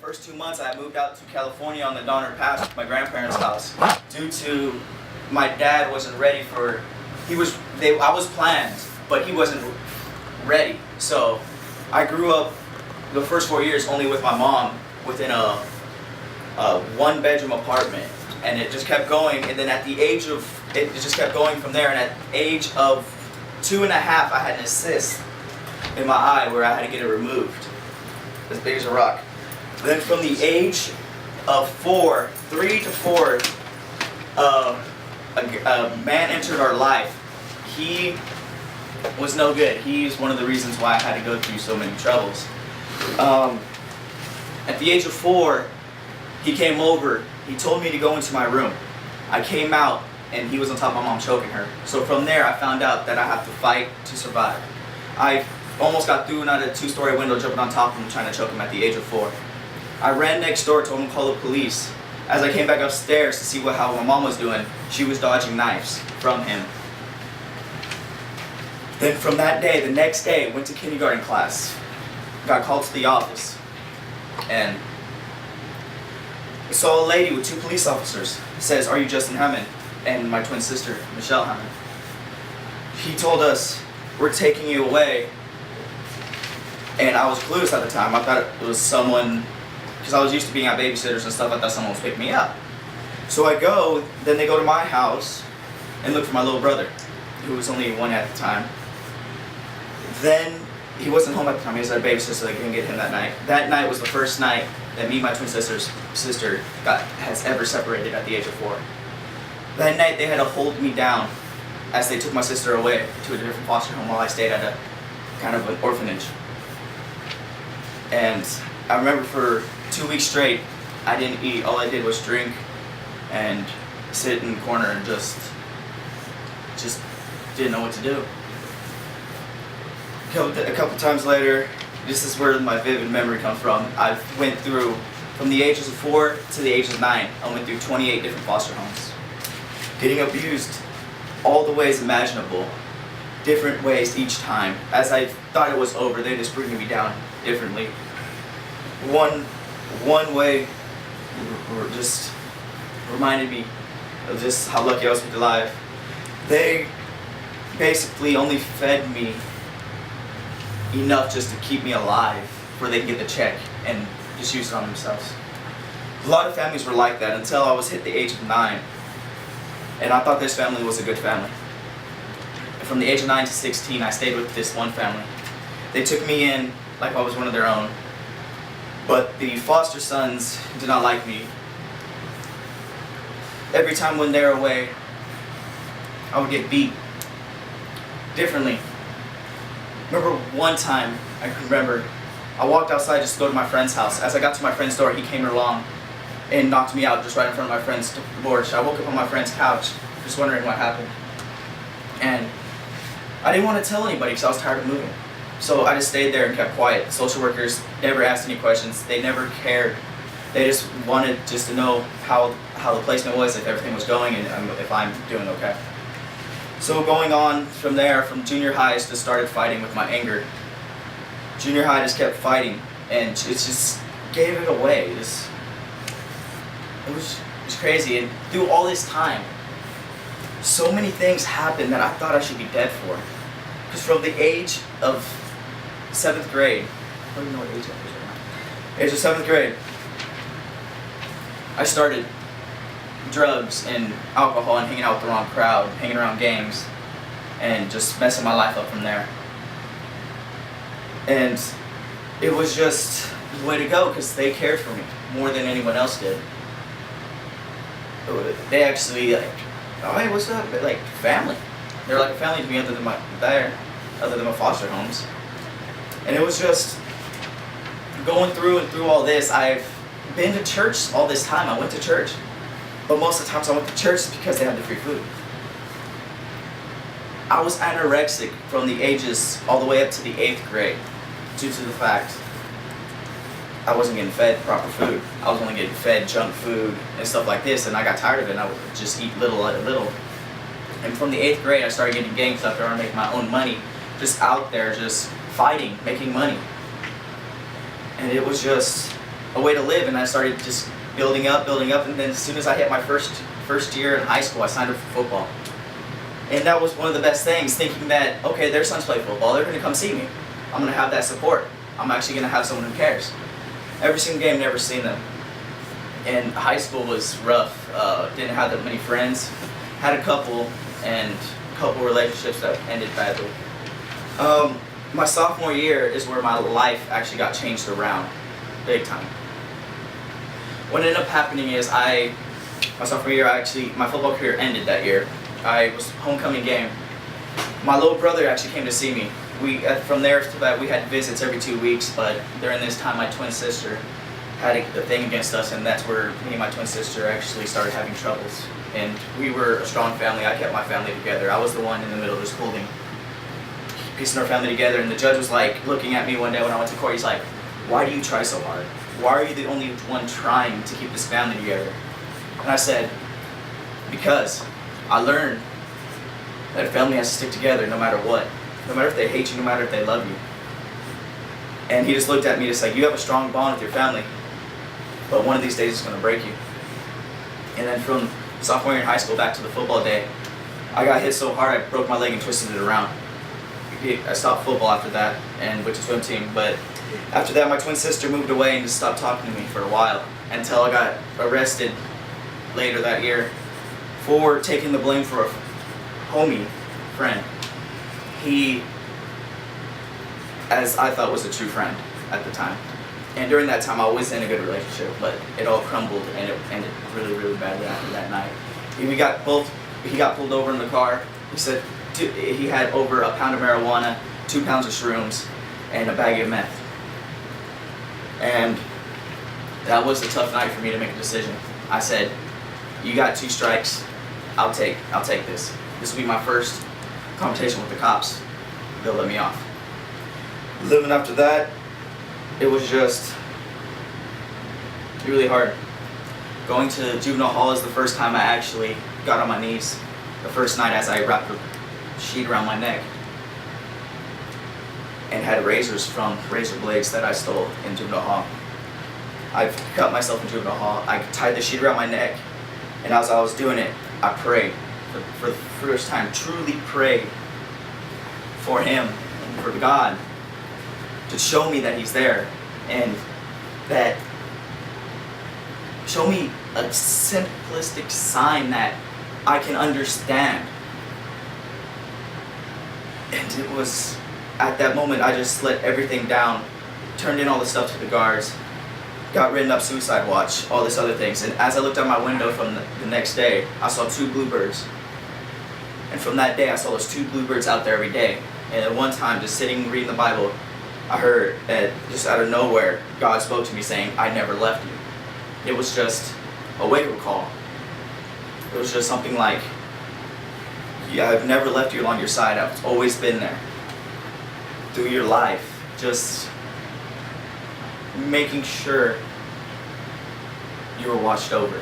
first 2 months, I moved out to California on the Donner Pass with my grandparents' house due to my dad wasn't ready for. I was planned, but he wasn't ready. So I grew up the first 4 years only with my mom within a one-bedroom apartment, and it just kept going. And then at the age of it just kept going from there. And at the age of 2.5, I had an cyst in my eye where I had to get it removed, as big as a rock. Then from the age of 3 to 4, a man entered our life. He was no good. He's one of the reasons why I had to go through so many troubles. At the age of 4, he came over. He told me to go into my room. I came out, and he was on top of my mom choking her. So from there, I found out that I have to fight to survive. I almost got thrown out of a 2-story window, jumping on top of him, trying to choke him at the age of 4. I ran next door, told him to call the police. As I came back upstairs to see how my mom was doing, she was dodging knives from him. Then from that day, the next day, went to kindergarten class. Got called to the office. And I saw a lady with 2 police officers. Says, "Are you Justin Hammond?" And my twin sister, Michelle Hammond. He told us, "We're taking you away." And I was clueless at the time. I thought it was someone, because I was used to being at babysitters and stuff. I thought someone was picking me up. So I go, then they go to my house and look for my little brother, who was only 1 at the time. Then he wasn't home at the time. He was at a babysitter, so they couldn't get him that night. That night was the first night that me and my twin sister has ever separated at the age of 4. That night they had to hold me down as they took my sister away to a different foster home while I stayed at a kind of an orphanage. And I remember for 2 weeks straight, I didn't eat. All I did was drink and sit in the corner and just didn't know what to do. A couple times later, this is where my vivid memory comes from. I went through, from the ages of 4 to the age of 9, I went through 28 different foster homes. Getting abused all the ways imaginable, different ways each time. As I thought it was over, they just bringing me down differently. One way just reminded me of just how lucky I was to be alive. They basically only fed me enough just to keep me alive, where they can get the check and just use it on themselves. A lot of families were like that until I was hit the age of 9, and I thought this family was a good family. And from the age of 9 to 16, I stayed with this one family. They took me in like I was one of their own, but the foster sons did not like me. Every time when they're away, I would get beat differently. Remember one time, I can remember, I walked outside just to go to my friend's house. As I got to my friend's door, he came along and knocked me out just right in front of my friend's porch. I woke up on my friend's couch, just wondering what happened. And I didn't want to tell anybody because I was tired of moving. So I just stayed there and kept quiet. Social workers never asked any questions. They never cared. They just wanted just to know how the placement was, if everything was going, and if I'm doing okay. So going on from there, from junior high, I just started fighting with my anger. Junior high, I just kept fighting, and it just gave it away. It was crazy. And through all this time, so many things happened that I thought I should be dead for. Because from the age of 7th grade, I don't even know what age that is right now. Age of 7th grade, I started drugs and alcohol and hanging out with the wrong crowd, hanging around gangs, and just messing my life up from there. And it was just the way to go because they cared for me more than anyone else did. They actually oh hey, what's up? Like family. They're like a family to me other than my foster homes. And it was just going through all this. I've been to church all this time. I went to church. But most of the times I went to church because they had the free food. I was anorexic from the ages all the way up to the 8th grade due to the fact I wasn't getting fed proper food. I was only getting fed junk food and stuff like this, and I got tired of it and I would just eat little at a little. And from the 8th grade I started getting gang stuff to make my own money, just out there just fighting, making money. And it was just a way to live, and I started just building up, and then as soon as I hit my first year in high school, I signed up for football. And that was one of the best things, thinking that, okay, their sons play football, they're going to come see me. I'm going to have that support. I'm actually going to have someone who cares. Every single game, never seen them. And high school was rough. Didn't have that many friends. Had a couple, and a couple relationships that ended badly. My sophomore year is where my life actually got changed around, big time. What ended up happening is my sophomore year, my football career ended that year. I was homecoming game. My little brother actually came to see me. From there to that, we had visits every 2 weeks, but during this time, my twin sister had a thing against us, and that's where me and my twin sister actually started having troubles. And we were a strong family. I kept my family together. I was the one in the middle just holding, piecing our family together. And the judge was like looking at me one day when I went to court. He's like, "Why do you try so hard? Why are you the only one trying to keep this family together?" And I said, "Because I learned that a family has to stick together no matter what. No matter if they hate you, no matter if they love you." And he just looked at me just like, "You have a strong bond with your family, but one of these days it's going to break you." And then from sophomore year in high school back to the football day, I got hit so hard I broke my leg and twisted it around. I stopped football after that and went to swim team, but after that my twin sister moved away and just stopped talking to me for a while until I got arrested later that year for taking the blame for a homie friend. He, as I thought, was a true friend at the time. And during that time I was in a good relationship, but it all crumbled and it ended really, really badly after that night. He got pulled over in the car. He said he had over a pound of marijuana, 2 pounds of shrooms, and a bag of meth. And that was a tough night for me to make a decision. I said, "You got 2 strikes. I'll take this. This will be my first confrontation with the cops. They'll let me off." Living after that, it was just really hard. Going to juvenile hall is the first time I actually got on my knees. The first night as I wrapped a sheet around my neck and had razors from razor blades that I stole in juvenile hall. I cut myself in juvenile hall. I tied the sheet around my neck, and as I was doing it, I prayed. For the first time, truly prayed for him, for God, to show me that he's there, and that show me a simplistic sign that I can understand. And it was, at that moment, I just let everything down, turned in all the stuff to the guards, got written up suicide watch, all this other things. And as I looked out my window from the next day, I saw 2 bluebirds. And from that day, I saw those 2 bluebirds out there every day. And at one time, just sitting reading the Bible, I heard that just out of nowhere, God spoke to me saying, "I never left you." It was just a wake-up call. It was just something like, "Yeah, I've never left you along your side. I've always been there through your life, just making sure you were watched over."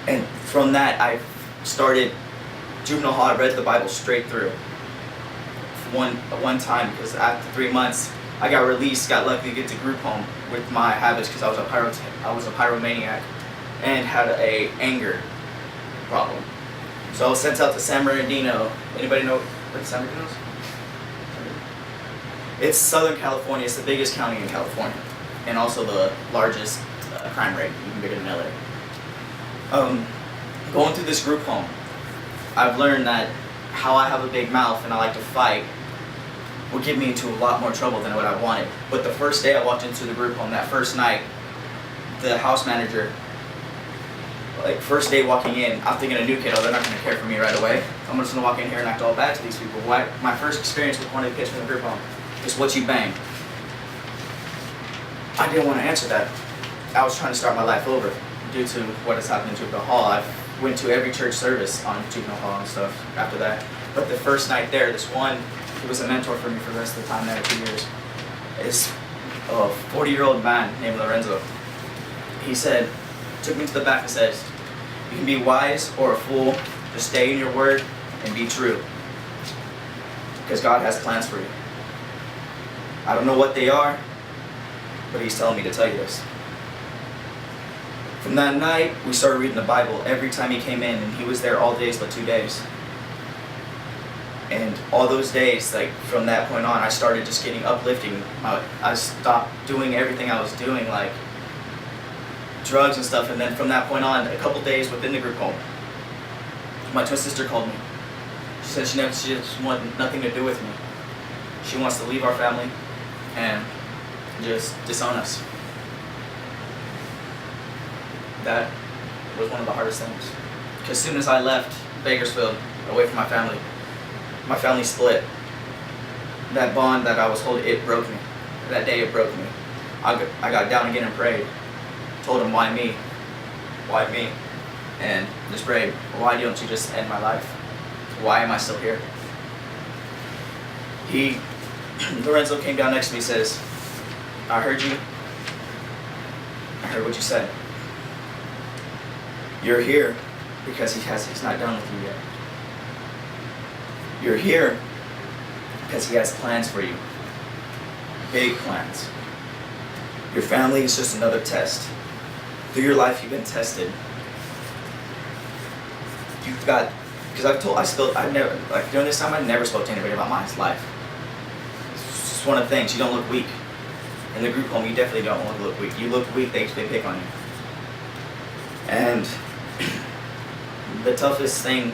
And from that, I started juvenile hall. I read the Bible straight through. One time, because after 3 months, I got released. Got lucky to get to group home with my habits because I was a pyromaniac and had a anger problem. So I was sent out to San Bernardino. Anybody know what San Bernardino is? It's Southern California. It's the biggest county in California, and also the largest crime rate, even bigger than LA. Going through this group home, I've learned that how I have a big mouth and I like to fight would get me into a lot more trouble than what I wanted. But the first day I walked into the group home, that first night, the house manager, first day walking in, I'm thinking a new kid, they're not going to care for me right away. I'm just going to walk in here and act all bad to these people. My first experience with one of the kids from the group home is, "What you bang?" I didn't want to answer that. I was trying to start my life over due to what has happened in juvenile hall. I went to every church service on juvenile hall and stuff after that. But the first night there, this one, he was a mentor for me for the rest of the time there, 2 years, is a 40-year-old man named Lorenzo. He said, took me to the back and says, "You can be wise or a fool, just stay in your word and be true. Because God has plans for you. I don't know what they are, but he's telling me to tell you this. From that night, we started reading the Bible every time he came in, and he was there all days but 2 days. And all those days, like from that point on, I started just getting uplifting. I stopped doing everything I was doing, like drugs and stuff. And then from that point on, a couple days within the group home, my twin sister called me. She said she just wanted nothing to do with me. She wants to leave our family and just disown us. That was one of the hardest things. Because as soon as I left Bakersfield, away from my family split. That bond that I was holding, it broke me. That day it broke me. I got down again and prayed. Told him, why me? Why me? And just prayed, why don't you just end my life? Why am I still here? Lorenzo came down next to me and says, I heard you. I heard what you said. You're here because he's not done with you yet. You're here because he has plans for you. Big plans. Your family is just another test. Through your life, you've been tested. You've got, because I've never, like during this time, I never spoke to anybody about my life. It's just one of the things, you don't look weak. In the group home, you definitely don't look weak. You look weak, they pick on you. And the toughest thing,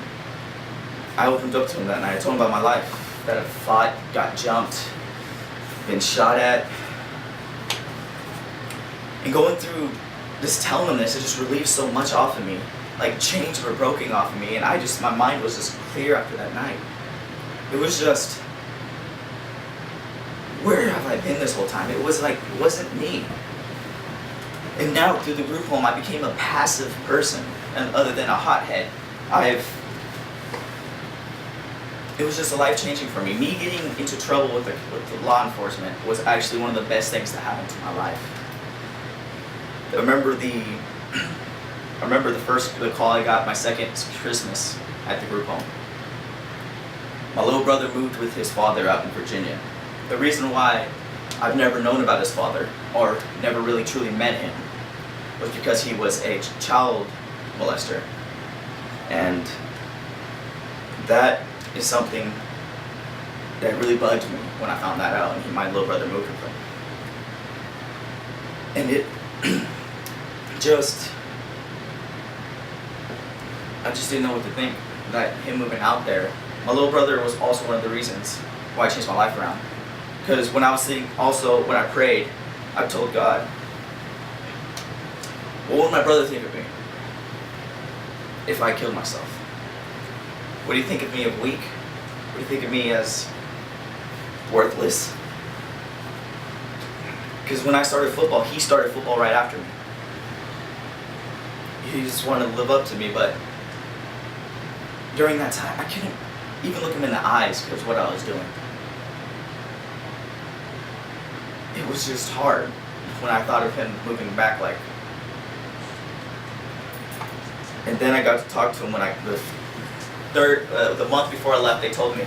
I opened up to him that night. I told him about my life, that I fought, got jumped, been shot at. And going through just telling him this, it just relieved so much off of me. Like chains were broken off of me, and my mind was just clear after that night. It was just, where have I been this whole time? It was like, it wasn't me. And now through the group home, I became a passive person, and other than a hothead. It was just life-changing for me. Me getting into trouble with the law enforcement was actually one of the best things that happened to my life. I remember the call I got my second Christmas at the group home. My little brother moved with his father out in Virginia. The reason why I've never known about his father, or never really truly met him, was because he was a child molester. And that is something that really bugged me when I found that out, and my little brother moved with him. And it I just didn't know what to think. That him moving out there, my little brother was also one of the reasons why I changed my life around. Because when I was sitting, also when I prayed, I told God, what would my brother think of me if I killed myself? What do you think of me as weak? What do you think of me as worthless? Because when I started football, he started football right after me. He just wanted to live up to me, but during that time, I couldn't even look him in the eyes because of what I was doing. It was just hard when I thought of him moving back, like. And then I got to talk to him when the month before I left. They told me,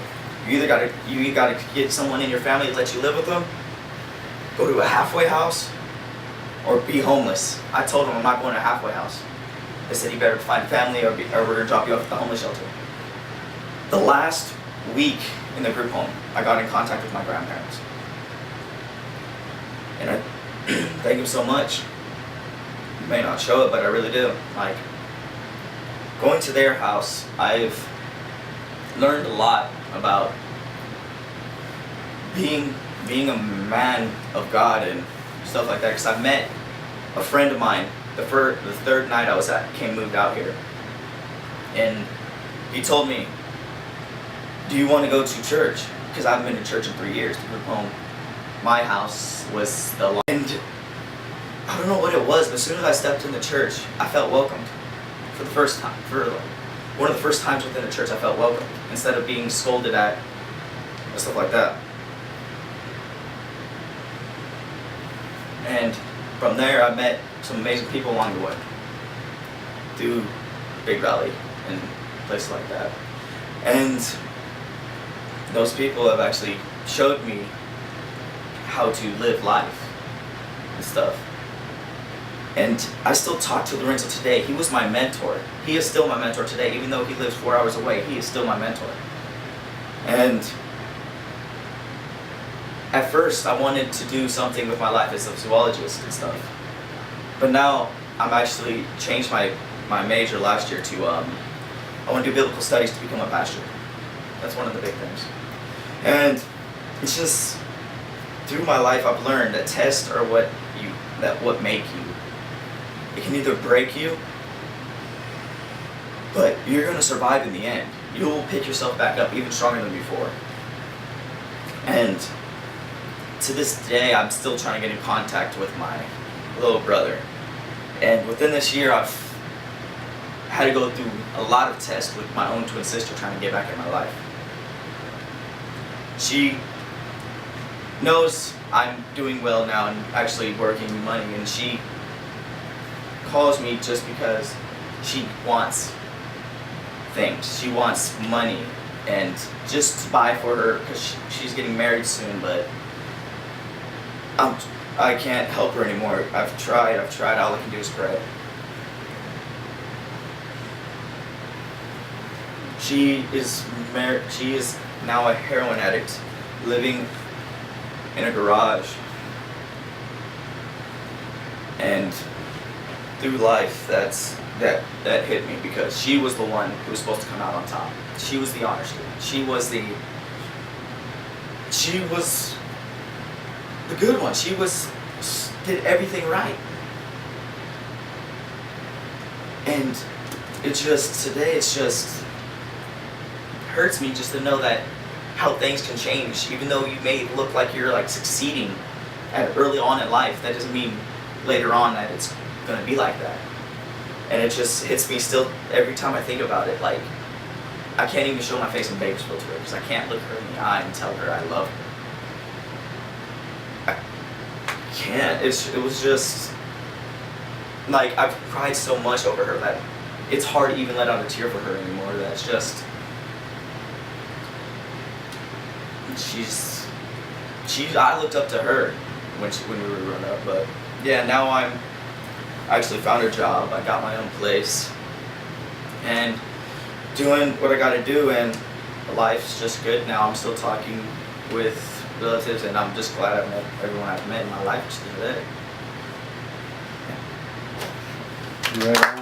you either gotta get someone in your family to let you live with them, go to a halfway house, or be homeless. I told him I'm not going to a halfway house. They said you better find family, or we're gonna drop you off at the homeless shelter. The last week in the group home, I got in contact with my grandparents. And I thank them so much. You may not show it, but I really do. Like, going to their house, I've learned a lot about being a man of God and stuff like that. Because I met a friend of mine the third night I was moved out here, and he told me, "Do you want to go to church?" Because I haven't been to church in 3 years. The group home, my house was and I don't know what it was, but as soon as I stepped in the church, I felt welcomed for the first time. For one of the first times within the church, I felt welcomed instead of being scolded at and stuff like that. And from there, I met some amazing people along the way through Big Valley and places like that. And those people have actually showed me how to live life. and stuff. And I still talk to Lorenzo today. He was my mentor. He is still my mentor today. Even though he lives 4 hours away, he is still my mentor. And at first, I wanted to do something with my life as a zoologist and stuff. But now, I'm actually changed my major last year to, I want to do biblical studies to become a pastor. That's one of the big things. And it's just, through my life, I've learned that tests are what make you. It can either break you, but you're going to survive in the end. You'll pick yourself back up even stronger than before. And to this day, I'm still trying to get in contact with my little brother. And within this year, I've had to go through a lot of tests with my own twin sister trying to get back in my life. She knows I'm doing well now and actually working money, and she calls me just because she wants things. She wants money and just to buy for her because she's getting married soon, but I can't help her anymore. I've tried, all I can do is pray. She is now a heroin addict, living in a garage. And through life, that hit me because she was the one who was supposed to come out on top. She was the honor student. She was the good one. She did everything right. And today it just hurts me just to know that how things can change. Even though you may look like you're like succeeding early on in life, that doesn't mean later on that it's going to be like that. And it just hits me still every time I think about it. Like, I can't even show my face in Bakersfield to her because I can't look her in the eye and tell her I love her. I can't. It was just like I've cried so much over her that it's hard to even let out a tear for her anymore. That's just I looked up to her when we were growing up, but yeah, now I actually found a job. I got my own place and doing what I got to do, and life's just good now. I'm still talking with relatives, and I'm just glad I've met everyone I've met in my life today. Right on.